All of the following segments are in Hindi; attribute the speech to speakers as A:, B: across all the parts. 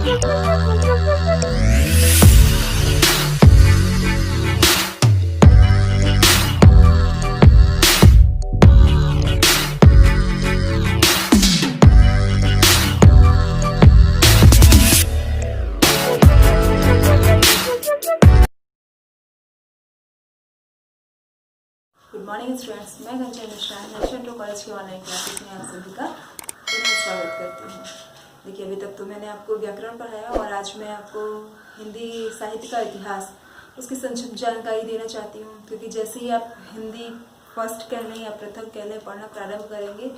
A: गुड मॉर्निंग स्टूडेंट्स, मैं Ghanshyam Mishra national two college की ऑनलाइन क्लासेस में आप सभी का पुनः स्वागत करती हूँ। देखिए, अभी तक तो मैंने आपको व्याकरण पढ़ाया और आज मैं आपको हिंदी साहित्य का इतिहास उसकी संक्षिप्त जानकारी देना चाहती हूँ, क्योंकि जैसे ही आप हिंदी फर्स्ट कह लें या प्रथम कह लें पढ़ना प्रारंभ करेंगे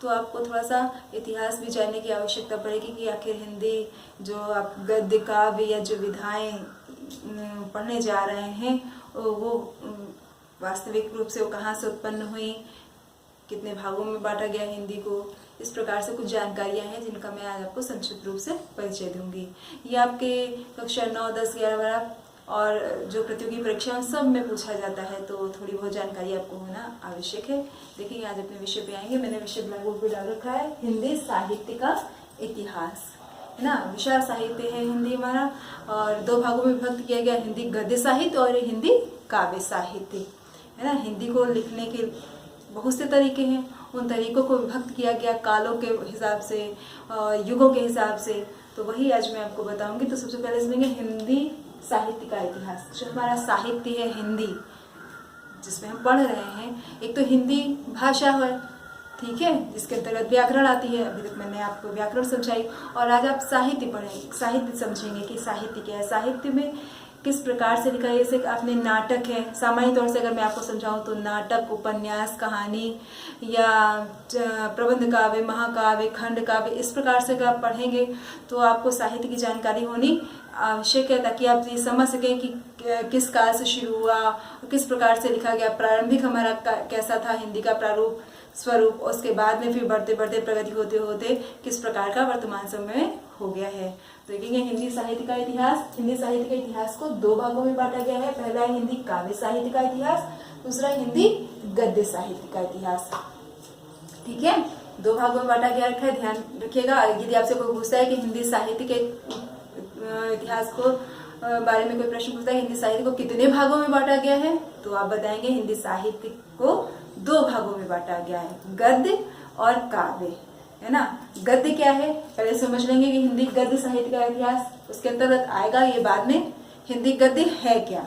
A: तो आपको थोड़ा सा इतिहास भी जानने की आवश्यकता पड़ेगी कि आखिर हिंदी जो आप गद्य काव्य या जो विधाएँ पढ़ने जा रहे हैं वो वास्तविक रूप से वो कहाँ से उत्पन्न हुई, कितने भागों में बांटा गया हिंदी को। इस प्रकार से कुछ जानकारियां हैं जिनका मैं आज आपको संक्षिप्त रूप से परिचय दूंगी। ये आपके कक्षा 9, 10, 11, 12 और जो प्रतियोगी परीक्षा सब में पूछा जाता है, तो थोड़ी बहुत जानकारी आपको होना आवश्यक है। देखिए, आज अपने विषय पे आएंगे। मैंने विषय ब्लैक बोर्ड पे डाल रखा है, हिंदी साहित्य का इतिहास, है ना। विशाल साहित्य है हिंदी हमारा, और दो भागों में विभक्त किया गया, हिंदी गद्य साहित्य और हिंदी काव्य साहित्य, है ना। हिंदी को लिखने के बहुत से तरीके हैं, उन तरीकों को विभक्त किया गया कालों के हिसाब से, युगों के हिसाब से, तो वही आज मैं आपको बताऊंगी। तो सबसे पहले समझेंगे हिंदी साहित्य का इतिहास। जो हमारा साहित्य है हिंदी जिसमें हम पढ़ रहे हैं, एक तो हिंदी भाषा है, ठीक है, जिसके अंतर्गत व्याकरण आती है। अभी तक मैंने आपको व्याकरण समझाई और आज आप साहित्य पढ़ेंगे, साहित्य समझेंगे कि साहित्य क्या है, साहित्य में किस प्रकार से लिखा है। जैसे आपने नाटक है, सामान्य तौर से अगर मैं आपको समझाऊं तो नाटक, उपन्यास, कहानी या प्रबंध काव्य, महाकाव्य, खंड काव्य, इस प्रकार से अगर आप पढ़ेंगे तो आपको साहित्य की जानकारी होनी आवश्यक है, ताकि आप ये समझ सकें कि किस काल से शुरू हुआ, किस प्रकार से लिखा गया, प्रारंभिक हमारा कैसा था हिंदी का प्रारूप स्वरूप, उसके बाद में फिर बढ़ते बढ़ते प्रगति होते होते किस प्रकार का वर्तमान समय में हो गया है। तो देखेंगे हिंदी साहित्य का इतिहास। हिंदी साहित्य के इतिहास को दो भागों में बांटा गया है। पहला है हिंदी काव्य साहित्य का इतिहास, दूसरा हिंदी गद्य साहित्य का इतिहास, ठीक है। दो भागों में बांटा गया रखा है, ध्यान रखिएगा। यदि आपसे कोई पूछता है कि हिंदी साहित्य के इतिहास को बारे में कोई प्रश्न पूछता है, हिंदी साहित्य को कितने भागों में बांटा गया है, तो आप बताएंगे हिंदी साहित्य को दो भागों में बांटा गया है, गद्य और काव्य, है ना। गद्य क्या है पहले समझ लेंगे कि हिंदी गद्य साहित्य का इतिहास उसके अंतर्गत आएगा, ये बाद में। हिंदी गद्य है क्या,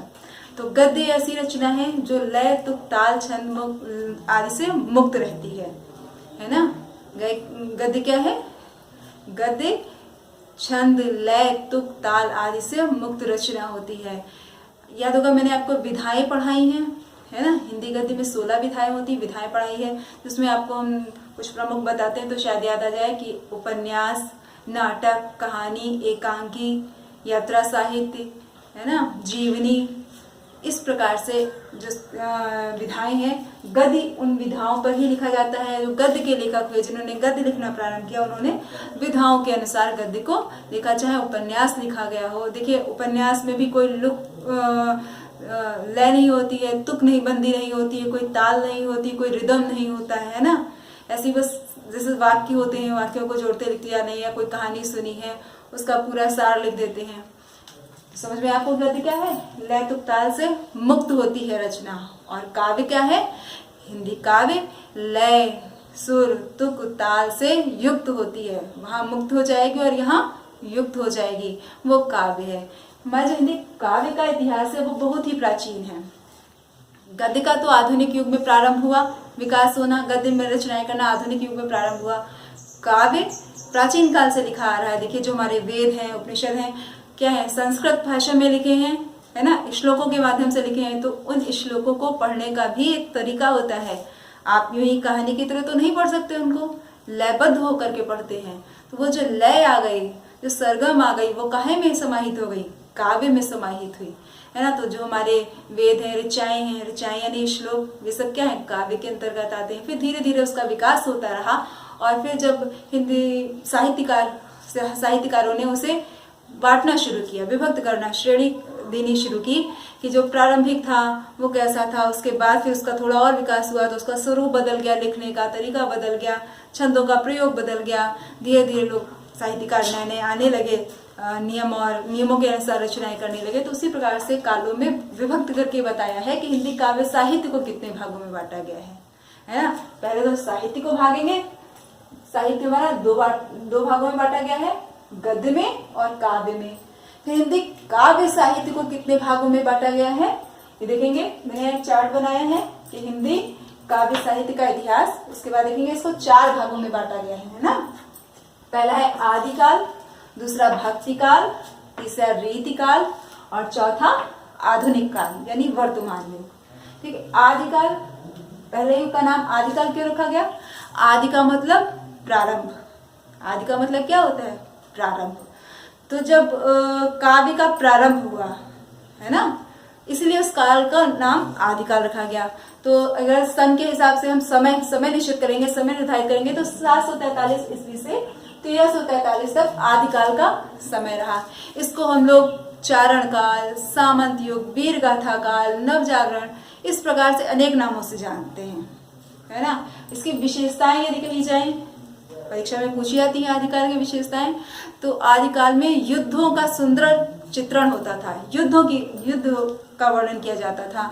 A: तो गद्य ऐसी रचना है जो लय, तुक, ताल, छंद आदि से मुक्त रहती है ना। गद्य क्या है, गद्य छंद, लय, तुक, ताल आदि से मुक्त रचना होती है। याद होगा मैंने आपको विधाएं पढ़ाई हैं, है ना। हिंदी गद्य में 16 विधाएं होती, विधाएं पढ़ाई है, जिसमें आपको हम कुछ प्रमुख बताते हैं तो शायद याद आ जाए कि उपन्यास, नाटक, कहानी, एकांकी, यात्रा साहित्य, है ना, जीवनी, इस प्रकार से जो विधाएं हैं। गद्य उन विधाओं पर ही लिखा जाता है। जो गद्य के लेखक हुए, जिन्होंने गद्य लिखना प्रारंभ किया, उन्होंने विधाओं के अनुसार गद्य को लिखा, चाहे उपन्यास लिखा गया हो। देखिए, उपन्यास में भी कोई लय नहीं होती है, तुक नहीं, बंदी नहीं होती है, कोई ताल नहीं होती, कोई रिदम नहीं होता है ना। ऐसी बस जैसे वाक्य होते हैं, वाक्यों को जोड़ते लिख दिया, नहीं, या कोई कहानी सुनी है उसका पूरा सार लिख देते हैं। समझ में आपको गद्य क्या है, लय, तुक, ताल से मुक्त होती है रचना। और काव्य क्या है, हिंदी काव्य लय, सुर, तुक, ताल से युक्त होती है, वहां मुक्त हो जाएगी और यहाँ युक्त हो जाएगी, वो काव्य है। हमारा जो हिंदी काव्य का इतिहास है वो बहुत ही प्राचीन है। गद्य का तो आधुनिक युग में प्रारंभ हुआ, विकास होना, गद्य में रचनाएं करना आधुनिक युग में प्रारंभ हुआ। काव्य प्राचीन काल से लिखा आ रहा है। देखिए, जो हमारे वेद हैं, उपनिषद हैं, क्या है, संस्कृत भाषा में लिखे हैं, है ना, श्लोकों के माध्यम से लिखे हैं। तो उन श्लोकों को पढ़ने का भी एक तरीका होता है। आप यूं ही कहानी की तरह तो नहीं पढ़ सकते, उनको लयबद्ध होकर के पढ़ते हैं। तो वो जो लय आ गई, जो सरगम आ गई, वो काहे में समाहित हो गई, काव्य में समाहित हुई, है ना। तो जो हमारे वेद हैं, ऋचाएं हैं, ऋचाएं यानी श्लोक, ये सब क्या है, काव्य के अंतर्गत आते हैं। फिर धीरे धीरे उसका विकास होता रहा, और फिर जब हिंदी साहित्यकारों ने उसे बांटना शुरू किया, विभक्त करना, श्रेणी देनी शुरू की, कि जो प्रारंभिक था वो कैसा था, उसके बाद फिर उसका थोड़ा और विकास हुआ, तो उसका स्वरूप बदल गया, लिखने का तरीका बदल गया, छंदों का प्रयोग बदल गया, धीरे धीरे लोग साहित्यकार नए नए आने लगे, नियम और नियमों के अनुसार रचनाएं करने लगे, तो उसी प्रकार से कालों में विभक्त करके बताया है कि हिंदी काव्य साहित्य को कितने भागों में बांटा गया है ना। पहले तो साहित्य को भागेंगे, साहित्य हमारा दो भागों में बांटा गया है, गद्य में और काव्य में। फिर हिंदी काव्य साहित्य को कितने भागों में बांटा गया है ये देखेंगे। मैंने एक चार्ट बनाया है कि हिंदी काव्य साहित्य का इतिहास, उसके बाद देखेंगे इसको 4 भागों में बांटा गया है ना। पहला है आदिकाल, दूसरा भक्ति काल, तीसरा रीतिकाल और चौथा आधुनिक काल यानी वर्तमान युग। ठीक है, आदिकाल, पहले युग का नाम आदिकाल क्यों रखा गया? आदि का मतलब प्रारंभ, आदि का मतलब क्या होता है? प्रारंभ। तो जब काव्य का प्रारंभ हुआ है ना, इसलिए उस काल का नाम आदिकाल रखा गया। तो अगर सन के हिसाब से हम समय निश्चित करेंगे, समय निर्धारित करेंगे, तो 743 ईस्वी से 1343 तक आदिकाल का समय रहा। इसको हम लोग चारण काल, सामंत युग, वीर गाथा काल, नवजागरण, इस प्रकार से अनेक नामों से जानते हैं, है ना। इसकी विशेषताएं यदि कही जाए, परीक्षा में पूछी जाती है आदिकाल की विशेषताएं, तो आदिकाल में युद्धों का सुंदर चित्रण होता था, युद्ध का वर्णन किया जाता था,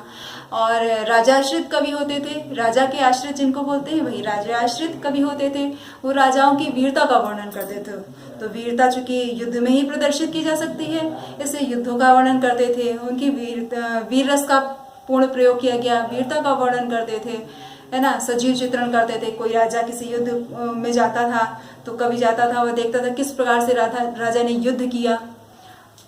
A: और राजाश्रित कवि होते थे। राजा के आश्रित जिनको बोलते हैं वही राजा आश्रित कवि होते थे। वो राजाओं की वीरता का वर्णन करते थे। तो वीरता चूंकि युद्ध में ही प्रदर्शित की जा सकती है, इसलिए युद्धों का वर्णन करते थे। उनकी वीर रस का पूर्ण प्रयोग किया गया, वीरता का वर्णन करते थे, है ना। सजीव चित्रण करते थे। कोई राजा किसी युद्ध में जाता था तो कवि जाता था, वह देखता था किस प्रकार से राजा ने युद्ध किया,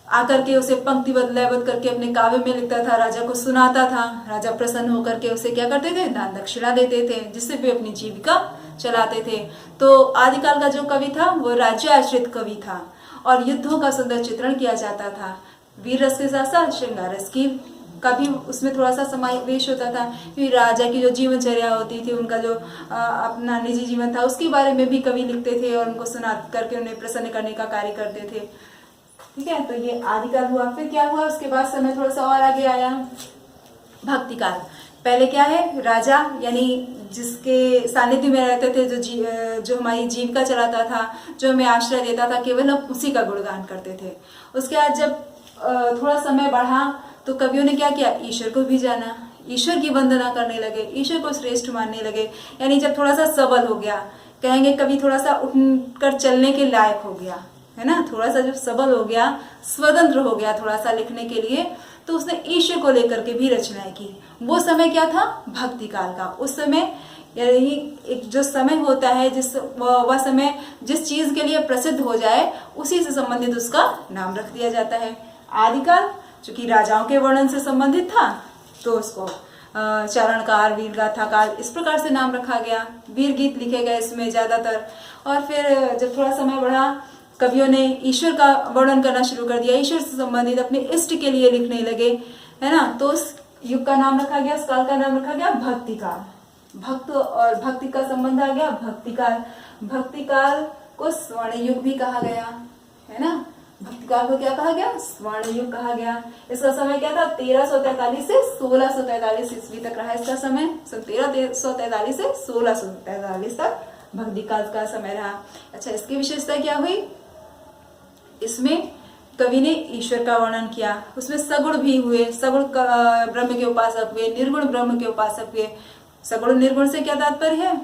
A: आकर के उसे पंक्तिबद्ध लयबद्ध करके अपने काव्य में लिखता था, राजा को सुनाता था। राजा प्रसन्न होकर के उसे क्या करते थे? दान दक्षिणा देते थे, जिससे वे अपनी जीविका चलाते थे। तो आदिकाल का जो कवि था वो राज्य आश्रित कवि था, और युद्धों का सुंदर चित्रण किया जाता था। वीर रस के साथ साथ श्रृंगार रस की का भी उसमें थोड़ा सा समावेश होता था, क्योंकि राजा की जो जीवनचर्या होती थी, उनका जो अपना निजी जीवन था, उसके बारे में भी कवि लिखते थे और उनको सुना करके उन्हें प्रसन्न करने का कार्य करते थे। ठीक है, तो ये आदिकाल हुआ। फिर क्या हुआ? उसके बाद समय थोड़ा सा और आगे आया, भक्ति काल। पहले क्या है? राजा यानी जिसके सानिध्य में रहते थे, जो हमारी जीविका चलाता था, जो हमें आश्रय देता था, केवल हम उसी का गुणगान करते थे। उसके बाद जब थोड़ा समय बढ़ा तो कवियों ने क्या किया? ईश्वर को भी जाना, ईश्वर की वंदना करने लगे, ईश्वर को श्रेष्ठ मानने लगे। यानी जब थोड़ा सा सबल हो गया, कहेंगे कभी थोड़ा सा उठकर चलने के लायक हो गया, है ना, थोड़ा सा जब सबल हो गया, स्वतंत्र हो गया थोड़ा सा लिखने के लिए, तो उसने ईश्वर को लेकर के भी रचनाएं की। वो समय क्या था? भक्ति काल का। उस समय यानी एक जो समय होता है, वह समय जिस चीज के लिए प्रसिद्ध हो जाए, उसी से संबंधित उसका नाम रख दिया जाता है। आदिकाल चूंकि राजाओं के वर्णन से संबंधित था, तो उसको चारण काल, वीर गाथा काल, इस प्रकार से नाम रखा गया। वीर गीत लिखे गए इसमें ज्यादातर। और फिर जब थोड़ा समय बढ़ा, कवियों ने ईश्वर का वर्णन करना शुरू कर दिया, ईश्वर से संबंधित अपने इष्ट के लिए लिखने लगे, है ना। तो उस युग का नाम रखा गया, उस काल का नाम रखा गया भक्ति काल। भक्त और भक्ति का संबंध आ गया भक्ति काल। भक्ति काल को स्वर्ण युग भी कहा गया, है ना। भक्ति काल को क्या कहा गया? स्वर्ण युग कहा गया। इसका समय क्या था? 1343 से 1643 ईस्वी तक रहा इसका समय। 1343 से 1643 तक भक्ति काल का समय रहा। अच्छा, इसकी विशेषता क्या हुई? इसमें कवि ने ईश्वर का वर्णन किया, उसमें सगुण भी हुए, सगुण ब्रह्म के उपासक हुए, निर्गुण ब्रह्म के उपासक हुए। सगुण निर्गुण से क्या तात्पर्य है?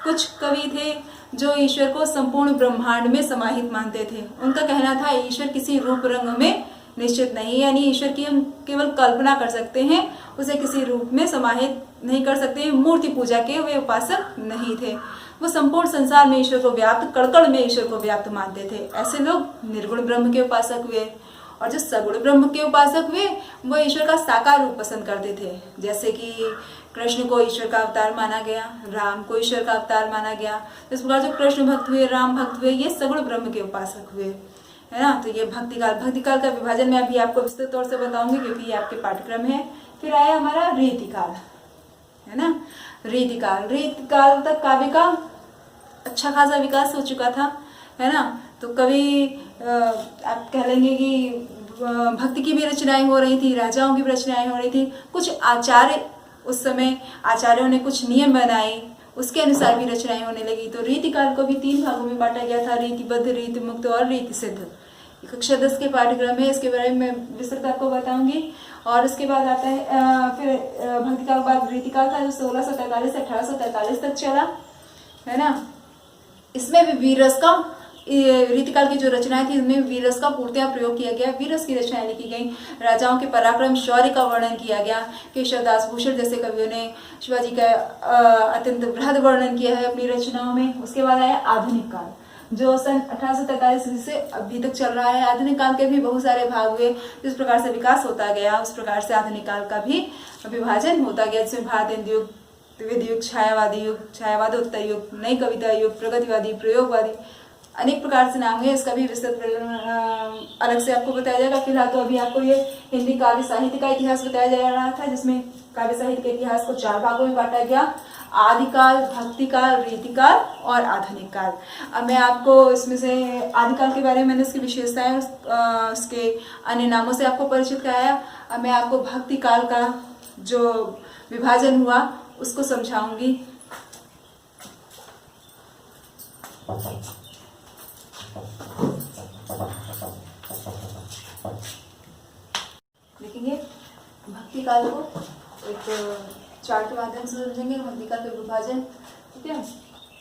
A: कुछ कवि थे जो ईश्वर को संपूर्ण ब्रह्मांड में समाहित मानते थे। उनका कहना था ईश्वर किसी रूप रंग में निश्चित नहीं, यानी ईश्वर की हम केवल कल्पना कर सकते हैं, उसे किसी रूप में समाहित नहीं कर सकते। मूर्ति पूजा के वे उपासक नहीं थे। वो संपूर्ण संसार में ईश्वर को व्याप्त, कण में ईश्वर को व्याप्त मानते थे। ऐसे लोग निर्गुण ब्रह्म के उपासक हुए। और जो सगुण ब्रह्म के उपासक हुए, वो ईश्वर का साकार रूप पसंद करते थे। जैसे कि कृष्ण को ईश्वर का अवतार माना गया, राम को ईश्वर का अवतार माना गया। इस प्रकार जो कृष्ण भक्त हुए, राम भक्त हुए, ये सगुण ब्रह्म के उपासक हुए, है ना। तो ये भक्ति काल का विभाजन मैं अभी आपको विस्तृत तौर से बताऊंगी, क्योंकि ये आपके पाठ्यक्रम है। फिर आया हमारा रीतिकाल, है ना। रीतिकाल तक काव्य का अच्छा खासा विकास हो चुका था, है ना। तो कभी आप कह लेंगे कि भक्ति की भी रचनाएं हो रही थी, राजाओं की भी रचनाएं हो रही थी। कुछ आचार्य, उस समय आचार्यों ने कुछ नियम बनाए, उसके अनुसार भी रचनाएं होने लगी। तो रीतिकाल को भी 3 भागों में बांटा गया था, रीतिबद्ध, रीतिमुक्त और रीतिसिद्ध। कक्षा 10 के पाठ्यक्रम में इसके बारे में विस्तृत आपको बताऊंगी। और उसके बाद आता है फिर भक्तिकाल के बाद रीतिकाल था, जो 1643 से 1843 तक चला, है ना। इसमें भी वीररस का, रीतिकाल की जो रचनाएं थी इनमें वीररस का पूर्णतया प्रयोग किया गया। वीररस की रचनाएं लिखी गई, राजाओं के पराक्रम, शौर्य का वर्णन किया गया। केशवदास भूषण जैसे कवियों ने शिवाजी का अत्यंत बृहद वर्णन किया है अपनी रचनाओं में। उसके बाद आया आधुनिक काल, जो सन 1843 से अभी तक चल रहा है। आधुनिक काल के भी बहुत सारे भाग हुए। जिस प्रकार से विकास होता गया उस प्रकार से आधुनिक काल का भी विभाजन होता गया, जिसमें भारत युग, द्विवेद युग, छायावादी युग, छायावादोत्तर युग, नई कविता युग, प्रगतिवादी, प्रयोगवादी, अनेक प्रकार से नाम है। इसका भी विस्तृत अलग से आपको बताया जाएगा। फिलहाल तो अभी आपको ये हिंदी काव्य साहित्य का इतिहास बताया जा रहा था, जिसमें काव्य साहित्य के इतिहास को 4 भागों में बांटा गया, आदिकाल, भक्तिकाल, रीतिकाल और आधुनिक काल। अब मैं आपको इसमें से आदिकाल के बारे में मैंने उसकी विशेषताएं उसके अन्य नामों से आपको परिचित कराया। अब मैं आपको भक्तिकाल का जो विभाजन हुआ उसको समझाऊंगी। देखेंगे भक्ति काल को एक चार्ट के माध्यम से समझेंगे, भक्ति काल के विभाजन। ठीक है,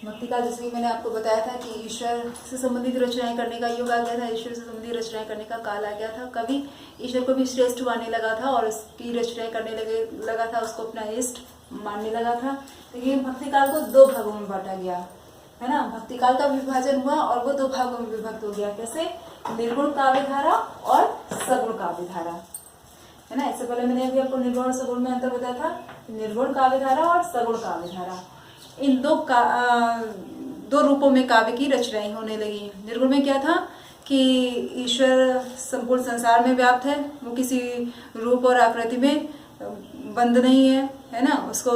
A: भक्ति काल जैसे कि मैंने आपको बताया था कि ईश्वर से संबंधित रचनाएं करने का युग आ गया था, ईश्वर से संबंधित रचनाएं करने का काल आ गया था। कभी ईश्वर को भी श्रेष्ठ मानने लगा था और उसकी रचनाएं करने लगा था, उसको अपना इष्ट मानने लगा था। लेकिन भक्ति काल को 2 भागों में बांटा गया, है ना। भक्ति काल का विभाजन हुआ और वो 2 भागों में विभक्त हो गया। कैसे? निर्गुण काव्य धारा और सगुण काव्य धारा, है ना। इससे पहले मैंने अभी आपको निर्गुण और सगुण में अंतर बताया था। निर्गुण काव्य धारा और सगुण काव्य धारा, इन 2 रूपों में काव्य की रचनाएं होने लगी। निर्गुण में क्या था कि ईश्वर संपूर्ण संसार में व्याप्त है, वो किसी रूप और आकृति में बंद नहीं है ना। उसको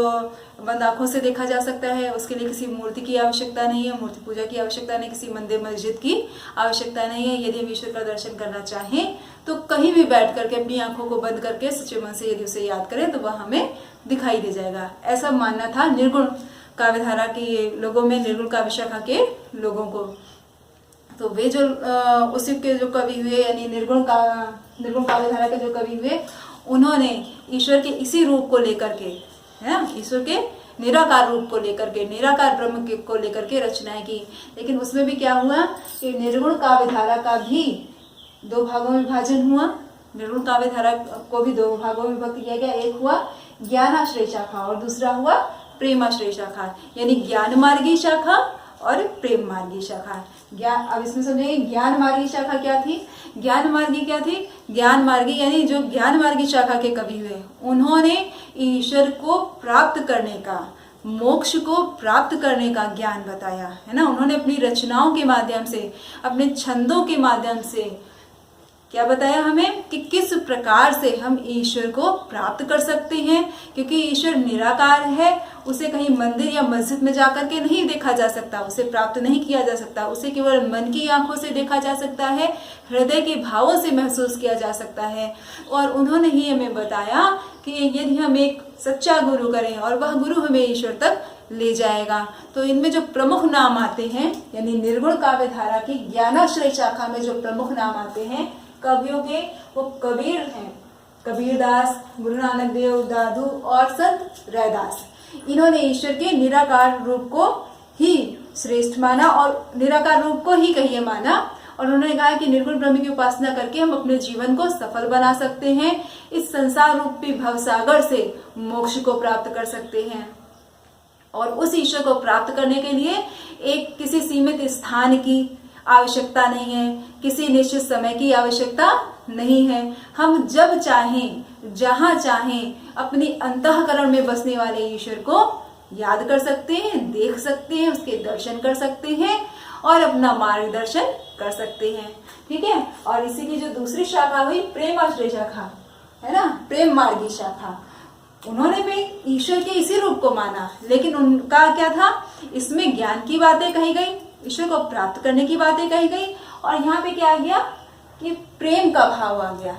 A: बंद आंखों से देखा जा सकता है, उसके लिए किसी मूर्ति की आवश्यकता नहीं है, मूर्ति पूजा की आवश्यकता नहीं, किसी मंदिर मस्जिद की आवश्यकता नहीं है। यदि हम ईश्वर का दर्शन करना चाहें तो कहीं भी बैठ करके अपनी आंखों को बंद करके सच्चे मन से यदि उसे याद करें तो वह हमें दिखाई दे जाएगा। ऐसा मानना था निर्गुण काव्यधारा के लोगों में, निर्गुण काव्य शाखा के लोगों को। तो वे जो उस युग के जो कवि हुए, यानी निर्गुण काव्यधारा के जो कवि हुए, उन्होंने ईश्वर के इसी रूप को लेकर के, है ना, ईश्वर के निराकार रूप को लेकर के, निराकार ब्रह्म को लेकर के रचनाएं की। लेकिन उसमें भी क्या हुआ कि निर्गुण काव्यधारा का भी 2 भागों में विभाजन हुआ। निर्गुण काव्यधारा को भी 2 भागों में विभक्त किया गया। एक हुआ ज्ञानाश्रय शाखा और दूसरा हुआ प्रेमाश्रय शाखा, यानी ज्ञान मार्गी शाखा और प्रेम मार्गी शाखा। अब इसमें समझेंगे ज्ञान मार्गी शाखा क्या थी। ज्ञान मार्गी क्या थी? ज्ञान मार्गी यानी जो ज्ञान मार्गी शाखा के कवि हुए, उन्होंने ईश्वर को प्राप्त करने का, मोक्ष को प्राप्त करने का ज्ञान बताया, है ना। उन्होंने अपनी रचनाओं के माध्यम से, अपने छंदों के माध्यम से क्या बताया हमें कि किस प्रकार से हम ईश्वर को प्राप्त कर सकते हैं। क्योंकि ईश्वर निराकार है, उसे कहीं मंदिर या मस्जिद में जाकर के नहीं देखा जा सकता, उसे प्राप्त नहीं किया जा सकता, उसे केवल मन की आंखों से देखा जा सकता है, हृदय के भावों से महसूस किया जा सकता है। और उन्होंने ही हमें बताया कि यदि हम एक सच्चा गुरु करें और वह गुरु हमें ईश्वर तक ले जाएगा। तो इनमें जो प्रमुख नाम आते हैं, यानी निर्गुण काव्यधारा की ज्ञानाश्रय शाखा में जो प्रमुख नाम आते हैं कवियों के, वो कबीर हैं, कबीरदास, गुरु नानक देव, दादू और संत रैदास। इन्होंने ईश्वर के निराकार रूप को ही श्रेष्ठ माना और निराकार रूप को ही कहिए माना। और उन्होंने कहा कि निर्गुण ब्रह्म की उपासना करके हम अपने जीवन को सफल बना सकते हैं, इस संसार रूपी भवसागर से मोक्ष को प्राप्त कर सकते हैं। और उस ईश्वर को प्राप्त करने के लिए एक किसी सीमित स्थान की आवश्यकता नहीं है, किसी निश्चित समय की आवश्यकता नहीं है। हम जब चाहें, जहां चाहें, अपनी अंतःकरण में बसने वाले ईश्वर को याद कर सकते हैं, देख सकते हैं, उसके दर्शन कर सकते हैं और अपना मार्गदर्शन कर सकते हैं। ठीक है। और इसी की जो दूसरी शाखा हुई प्रेमाश्रय शाखा, है ना, प्रेम मार्गी शाखा, उन्होंने भी ईश्वर के इसी रूप को माना। लेकिन उनका क्या था, इसमें ज्ञान की बातें कही गई, ईश्वर को प्राप्त करने की बातें कही गई, और यहाँ पे क्या आ गया कि प्रेम का भाव आ गया।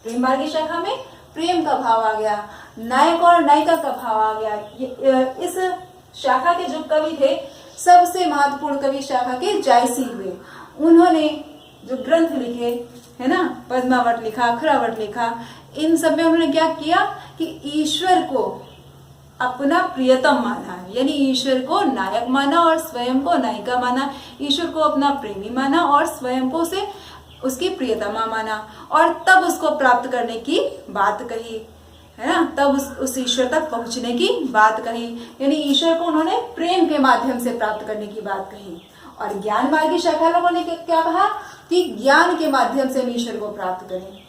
A: प्रेम मार्गी शाखा में प्रेम का भाव आ गया, नायक और नायिका का भाव आ गया। इस शाखा के जो कवि थे, सबसे महत्वपूर्ण कवि शाखा के जायसी हुए। उन्होंने जो ग्रंथ लिखे है ना, पद्मावत लिखा, अक्षरावत लिखा, इन सब में उन्होंने क्या किया कि ईश्वर को अपना प्रियतम माना, यानी ईश्वर को नायक माना और स्वयं को नायिका माना, ईश्वर को अपना प्रेमी माना और स्वयं को उसे उसकी प्रियतमा माना, और तब उसको प्राप्त करने की बात कही, है ना, तब उस ईश्वर तक पहुंचने की बात कही, यानी ईश्वर को उन्होंने प्रेम के माध्यम से प्राप्त करने की बात कही। और ज्ञान मार्गी शाखा लोगों ने क्या कहा कि ज्ञान के माध्यम से हम ईश्वर को प्राप्त करें।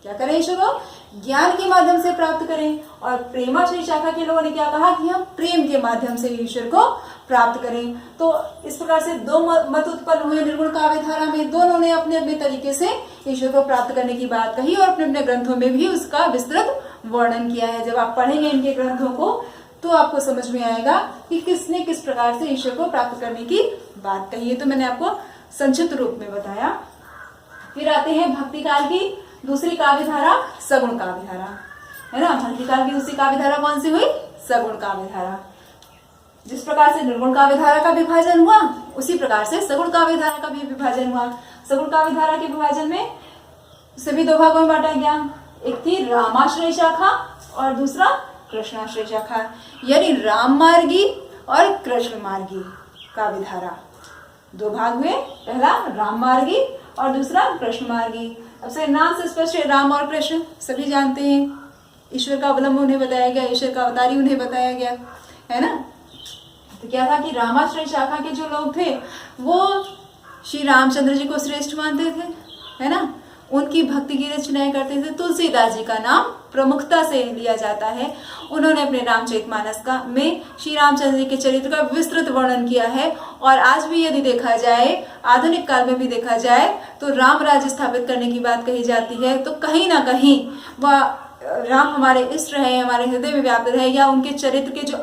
A: क्या करें? ईश्वर को ज्ञान के माध्यम से प्राप्त करें। और प्रेमाश्रय शाखा के लोगों ने क्या कहा कि हम प्रेम के माध्यम से ईश्वर को प्राप्त करें। तो इस प्रकार से दो मत उत्पन्न हुए निर्गुण काव्य धारा में। दोनों ने अपने अपने तरीके से ईश्वर को प्राप्त करने की बात कही और अपने अपने ग्रंथों में भी उसका विस्तृत वर्णन किया है। जब आप पढ़ेंगे इनके ग्रंथों को तो आपको समझ में आएगा कि किसने किस प्रकार से ईश्वर को प्राप्त करने की बात कही है। तो मैंने आपको संक्षिप्त रूप में बताया। फिर आते हैं भक्ति काल की दूसरी काव्य धारा, सगुण काव्य धारा, है ना। भक्ति काल की दूसरी काव्य धारा कौन सी हुई? सगुण काव्य धारा। जिस प्रकार से निर्गुण काव्य धारा का विभाजन हुआ उसी प्रकार से सगुण काव्य धारा का भी विभाजन हुआ। सगुण काव्य धारा के विभाजन में सभी दो भागों में बांटा गया। एक थी रामाश्रय शाखा और दूसरा कृष्णाश्रय शाखा, यानी राम मार्गी और कृष्ण मार्गी काव्य धारा। दो भाग हुए, पहला राम मार्गी और दूसरा कृष्ण मार्गी। अब से नाम से स्पष्ट है, राम और कृष्ण सभी जानते हैं। ईश्वर का अवलंब उन्हें बताया गया, ईश्वर का अवतारी उन्हें बताया गया, है ना। तो क्या था कि रामाश्रय शाखा के जो लोग थे वो श्री रामचंद्र जी को श्रेष्ठ मानते थे, है ना। उनकी भक्ति की रचनाएं करते थे। तुलसीदास जी का नाम प्रमुखता से लिया जाता है। उन्होंने अपने रामचरितमानस का में श्री रामचंद्र जी के चरित्र का विस्तृत वर्णन किया है। और आज भी यदि देखा जाए, आधुनिक काल में भी देखा जाए, तो राम राज्य स्थापित करने की बात कही जाती है तो कहीं ना कहीं वह राम हमारे इष्ट रहे, हमारे हृदय में व्याप्त रहे, या उनके चरित्र के जो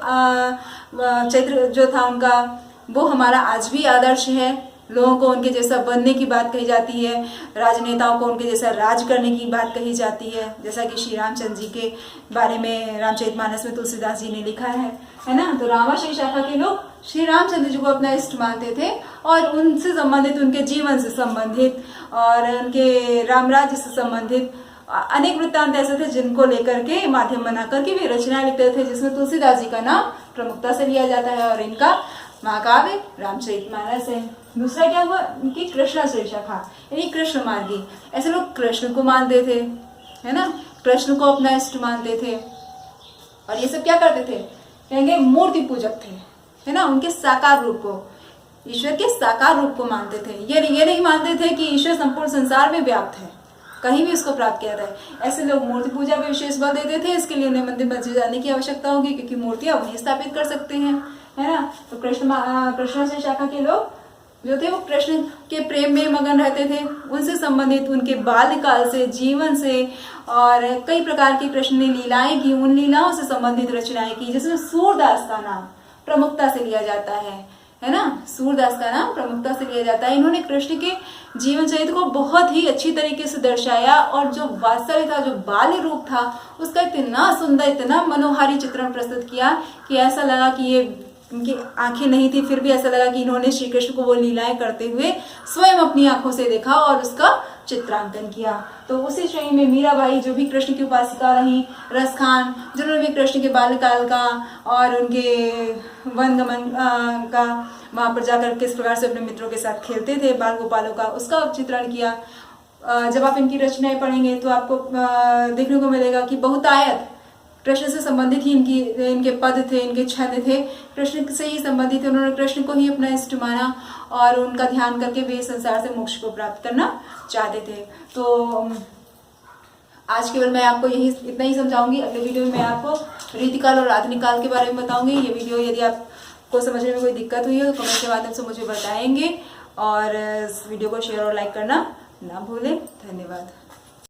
A: चरित्र जो था उनका, वो हमारा आज भी आदर्श है। लोगों को उनके जैसा बनने की बात कही जाती है, राजनेताओं को उनके जैसा राज करने की बात कही जाती है, जैसा कि श्री रामचंद्र जी के बारे में रामचरितमानस में तुलसीदास जी ने लिखा है ना। तो रामाश्रय शाखा के लोग श्री रामचंद्र जी को अपना इष्ट मानते थे और उनसे संबंधित, उनके जीवन से संबंधित और उनके राम राज्य से संबंधित अनेक वृत्तांत ऐसे थे जिनको लेकर के माध्यम बना करके वे रचनाएं लिखते थे, जिसमें तुलसीदास जी का नाम प्रमुखता से लिया जाता है और इनका महाकाव्य रामचरितमानस है। दूसरा क्या हुआ? इनकी कृष्णाश्रय शाखा, यानी कृष्ण मार्गी। ऐसे लोग कृष्ण को मानते थे, है ना, कृष्ण को अपना इष्ट मानते थे। और ये सब क्या करते थे? कहेंगे मूर्ति पूजक थे, है ना। उनके साकार रूप को, ईश्वर के साकार रूप को मानते थे। ये नहीं मानते थे कि ईश्वर संपूर्ण संसार में व्याप्त है, कहीं भी उसको प्राप्त किया जाए। ऐसे लोग मूर्ति पूजा पे विशेष बल देते थे। इसके लिए उन्हें मंदिर मस्जिद जाने की आवश्यकता होगी, क्योंकि मूर्तियां वहीं स्थापित कर सकते हैं, है ना। तो कृष्णाश्रय शाखा के लोग जो थे वो कृष्ण के प्रेम में मगन रहते थे। उनसे संबंधित उनके बाल्यकाल से, जीवन से और कई प्रकार की कृष्ण ने लीलाएं की, उन लीलाओं से संबंधित रचनाएं की, जिसमें सूरदास का नाम प्रमुखता से लिया जाता है ना। सूरदास का नाम प्रमुखता से लिया जाता है। इन्होंने कृष्ण के जीवन चरित्र को बहुत ही अच्छी तरीके से दर्शाया और जो वास्तविक था, जो बाल्य रूप था, उसका इतना सुंदर, इतना मनोहारी चित्रण प्रस्तुत किया कि ऐसा लगा कि ये उनकी आंखें नहीं थी, फिर भी ऐसा लगा कि इन्होंने श्री कृष्ण को वो लीलाएं करते हुए स्वयं अपनी आंखों से देखा और उसका चित्रांकन किया। तो उसी श्रेणी में मीराबाई, जो भी कृष्ण की उपासिका रही, रसखान, जिन्होंने भी कृष्ण के बाल्यकाल का और उनके वनगमन का, वहां पर जाकर किस प्रकार से अपने मित्रों के साथ खेलते थे, बाल गोपालों का, उसका चित्रण किया। जब आप इनकी रचनाएं पढ़ेंगे तो आपको देखने को मिलेगा कि बहुतायत कृष्ण से संबंधित ही इनके पद थे, इनके छंद थे, कृष्ण से ही संबंधित थे। उन्होंने कृष्ण को ही अपना इष्ट माना और उनका ध्यान करके वे संसार से मोक्ष को प्राप्त करना चाहते थे। तो आज केवल मैं आपको इतना ही समझाऊंगी। अगले वीडियो में मैं आपको रीतिकाल और आधुनिक काल के बारे में बताऊंगी। ये वीडियो यदि आपको समझने में कोई दिक्कत हुई हो तो कमेंट के माध्यम से मुझे बताएंगे और इस वीडियो को शेयर और लाइक करना ना भूलें। धन्यवाद।